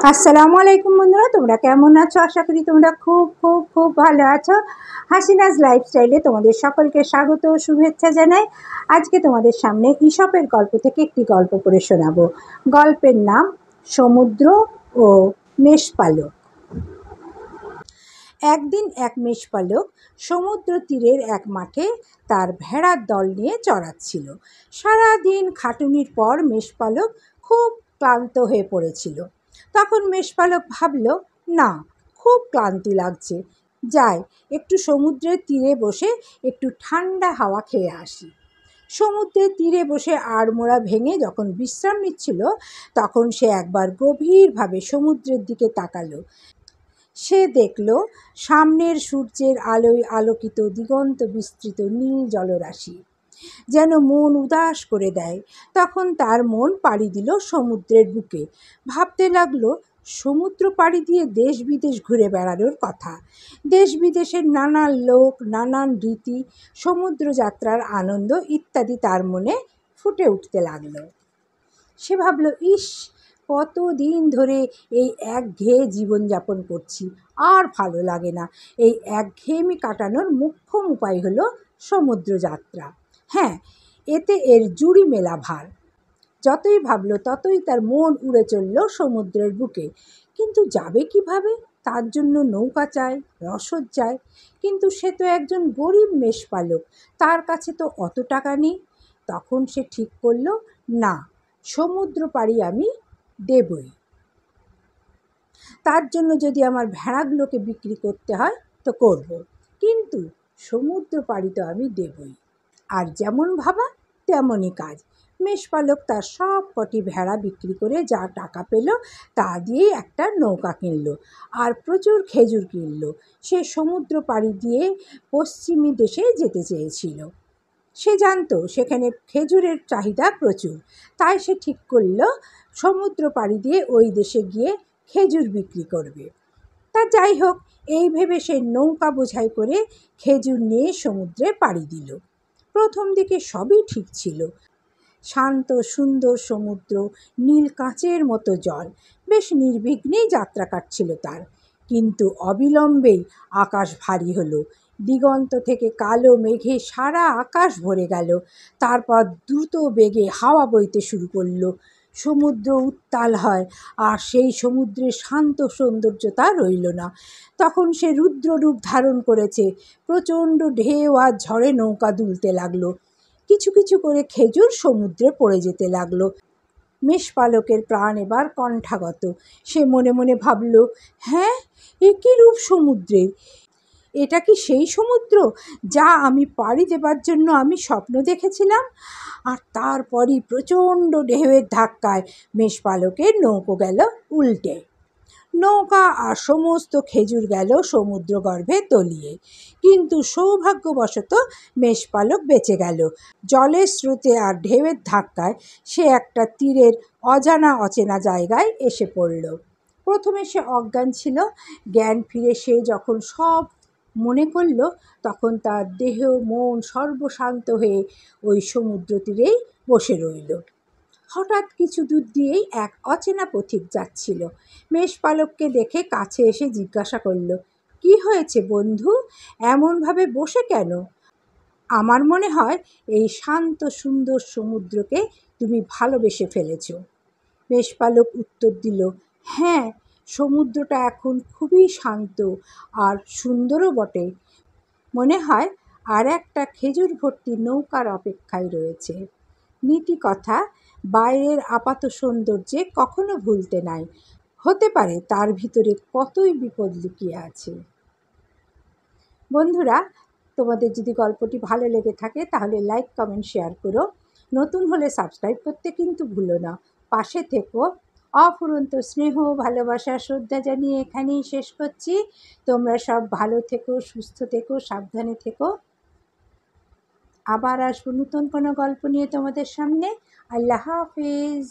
আসসালামু আলাইকুম বন্ধুরা, তোমরা কেমন আছো? আশা করি তোমরা খুব খুব খুব ভালো আছো। হাসিনাজ লাইফস্টাইলে তোমাদের সকলকে স্বাগত ও শুভেচ্ছা জানাই। আজকে তোমাদের সামনে ঈশপের গল্প থেকে একটি গল্প পড়ে শোনাবো। গল্পের নাম সমুদ্র ও মেষপালক। একদিন এক মেষপালক সমুদ্র তীরের এক মাঠে তার ভেড়ার দল নিয়ে চড়াচ্ছিল। সারাদিন খাটুনির পর মেষপালক খুব ক্লান্ত হয়ে পড়েছিল। তখন মেষপালক ভাবল, না, খুব ক্লান্তি লাগছে, যাই একটু সমুদ্রের তীরে বসে একটু ঠান্ডা হাওয়া খেয়ে আসি। সমুদ্রের তীরে বসে আড়মোড়া ভেঙে যখন বিশ্রাম নিচ্ছিল, তখন সে একবার গভীরভাবে সমুদ্রের দিকে তাকালো। সে দেখল সামনের সূর্যের আলোয় আলোকিত দিগন্ত বিস্তৃত নীল জলরাশি যেন মন উদাস করে দেয়। তখন তার মন পাড়ি দিল সমুদ্রের বুকে। ভাবতে লাগলো, সমুদ্র পাড়ি দিয়ে দেশ বিদেশ ঘুরে বেড়ানোর কথা। দেশ বিদেশের নানান লোক, নানান রীতি, সমুদ্র যাত্রার আনন্দ ইত্যাদি তার মনে ফুটে উঠতে লাগলো। সে ভাবল, ইস, কতদিন ধরে এই একঘেয়ে জীবনযাপন করছি, আর ভালো লাগে না। এই একঘেয়েমি কাটানোর মোক্ষম উপায় হলো সমুদ্র যাত্রা। হ্যাঁ, এতে এর জুড়ি মেলা ভার। যতই ভাবল ততই তার মন উড়ে চলল সমুদ্রের বুকে। কিন্তু যাবে কিভাবে? তার জন্য নৌকা চাই, রসদ চাই। কিন্তু সে তো একজন গরিব মেষপালক, তার কাছে তো অত টাকা নেই। তখন সে ঠিক করল, না, সমুদ্র পাড়ি আমি দেবই। তার জন্য যদি আমার ভেড়াগুলোকে বিক্রি করতে হয় তো করব, কিন্তু সমুদ্র পাড়ি তো আমি দেবই। আর যেমন ভাবা তেমনই কাজ। মেষপালক তার সব কটি ভেড়া বিক্রি করে যা টাকা পেল তা দিয়েই একটা নৌকা কিনল আর প্রচুর খেজুর কিনল। সে সমুদ্র পাড়ি দিয়ে পশ্চিমী দেশে যেতে চেয়েছিল। সে জানতো সেখানে খেজুরের চাহিদা প্রচুর, তাই সে ঠিক করল সমুদ্র পাড়ি দিয়ে ওই দেশে গিয়ে খেজুর বিক্রি করবে। তা যাই হোক, এই ভেবে সে নৌকা বোঝাই করে খেজুর নিয়ে সমুদ্রে পাড়ি দিল। প্রথম দিকে সবই ঠিক ছিল। শান্ত সুন্দর সমুদ্র, নীল কাঁচের মতো জল, বেশ নির্বিঘ্নেই যাত্রা কাটছিল তার। কিন্তু অবিলম্বেই আকাশ ভারী হলো। দিগন্ত থেকে কালো মেঘে সারা আকাশ ভরে গেল। তারপর দ্রুত বেগে হাওয়া বইতে শুরু করলো। সমুদ্র উত্তাল হয়, আর সেই সমুদ্রের শান্ত সৌন্দর্যতা রইল না। তখন সে রুদ্ররূপ ধারণ করেছে। প্রচণ্ড ঢেউ আর ঝড়ে নৌকা দুলতে লাগলো। কিছু কিছু করে খেজুর সমুদ্রে পড়ে যেতে লাগলো। মেষপালকের প্রাণ এবার কণ্ঠাগত। সে মনে মনে ভাবল, হ্যাঁ, এ কী রূপ সমুদ্রের! এটা কি সেই সমুদ্র যা আমি পাড়ি দেবার জন্য আমি স্বপ্ন দেখেছিলাম? আর তারপরই প্রচণ্ড ঢেউয়ের ধাক্কায় মেষপালকের নৌকো গেল উল্টে। নৌকা আর সমস্ত খেজুর গেল সমুদ্র গর্ভে তলিয়ে। কিন্তু সৌভাগ্যবশত মেষপালক বেঁচে গেল। জলের স্রোতে আর ঢেউয়ের ধাক্কায় সে একটা তীরের অজানা অচেনা জায়গায় এসে পড়ল। প্রথমে সে অজ্ঞান ছিল। জ্ঞান ফিরে সে যখন সব মনে করল, তখন তার দেহ মন সর্বশান্ত হয়ে ওই সমুদ্র তীরেই বসে রইল। হঠাৎ কিছু দূর দিয়েই এক অচেনা পথিক যাচ্ছিল। মেষপালককে দেখে কাছে এসে জিজ্ঞাসা করল, কি হয়েছে বন্ধু, এমনভাবে বসে কেন? আমার মনে হয় এই শান্ত সুন্দর সমুদ্রকে তুমি ভালোবেসে ফেলেছ। মেষপালক উত্তর দিল, হ্যাঁ, সমুদ্রটা এখন খুবই শান্ত আর সুন্দরও বটে। মনে হয় আর একটা খেজুর ভর্তি নৌকার অপেক্ষায় রয়েছে। নীতি কথা, বাইরের আপাত সৌন্দর্যে কখনো ভুলতে নাই, হতে পারে তার ভিতরে কতই বিপদ লুকিয়ে আছে। বন্ধুরা, তোমাদের যদি গল্পটি ভালো লেগে থাকে তাহলে লাইক, কমেন্ট, শেয়ার করো। নতুন হলে সাবস্ক্রাইব করতে কিন্তু ভুলো না। পাশে থেকো। অফুরন্ত স্নেহ, ভালোবাসা, শ্রদ্ধা জানিয়ে এখানেই শেষ করছি। তোমরা সব ভালো থেকো, সুস্থ থেকো, সাবধানে থেকো। আবার আসবো নতুন কোনো গল্প নিয়ে তোমাদের সামনে। আল্লাহ হাফেজ।